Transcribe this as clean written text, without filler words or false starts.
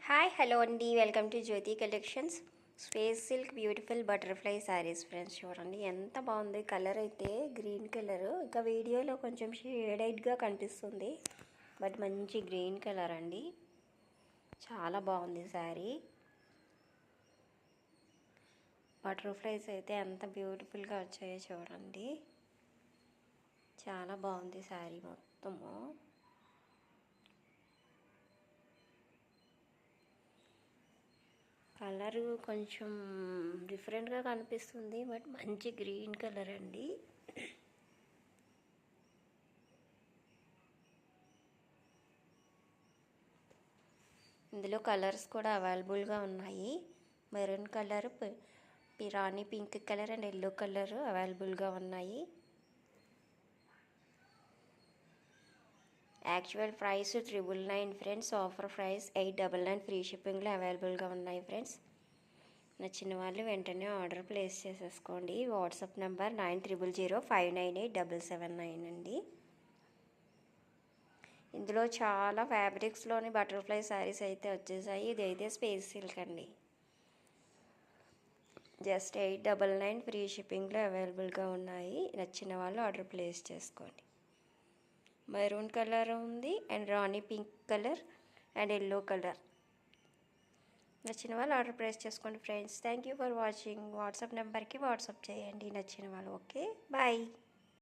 Hi hello అండి, welcome to Jyothi collections. Space silk beautiful butterfly sarees friends. చూడండి ఎంత బాగుంది. కలర్ అయితే గ్రీన్ కలర్, ఇంకా వీడియోలో కొంచెం షేడెడ్గా కనిపిస్తుంది, బట్ మంచి గ్రీన్ కలర్ అండి. చాలా బాగుంది శారీ. బటర్ఫ్లైస్ అయితే ఎంత బ్యూటిఫుల్గా వచ్చాయో చూడండి. చాలా బాగుంది శారీ మొత్తము. కలరు కొంచెం డిఫరెంట్గా కనిపిస్తుంది, బట్ మంచి గ్రీన్ కలర్ అండి. ఇందులో కలర్స్ కూడా అవైలబుల్గా ఉన్నాయి. మెరూన్ కలర్, పిరానీ pink colour and yellow colour అవైలబుల్గా ఉన్నాయి. Actual price 999 friends. Offer price 899 free షిప్పింగ్లో అవైలబుల్గా ఉన్నాయి ఫ్రెండ్స్. నచ్చిన వాళ్ళు వెంటనే ఆర్డర్ ప్లేస్ చేసేసుకోండి. వాట్సాప్ నెంబర్ 9005987779 అండి. ఇందులో చాలా ఫ్యాబ్రిక్స్లోని బటర్ఫ్లై శారీస్ అయితే వచ్చేసాయి. ఇదైతే స్పేస్ సిల్క్ అండి. జస్ట్ 899 ఫ్రీ షిప్పింగ్లో అవైలబుల్గా ఉన్నాయి. నచ్చిన వాళ్ళు ఆర్డర్ ప్లేస్ చేసుకోండి. మెరూన్ కలర్ ఉంది and rani pink colour and yellow colour. నచ్చిన వాళ్ళు ఆర్డర్ ప్లేస్ చేసుకోండి friends. Thank you for watching. WhatsApp నెంబర్కి వాట్సాప్ చేయండి నచ్చిన వాళ్ళు. Okay, bye.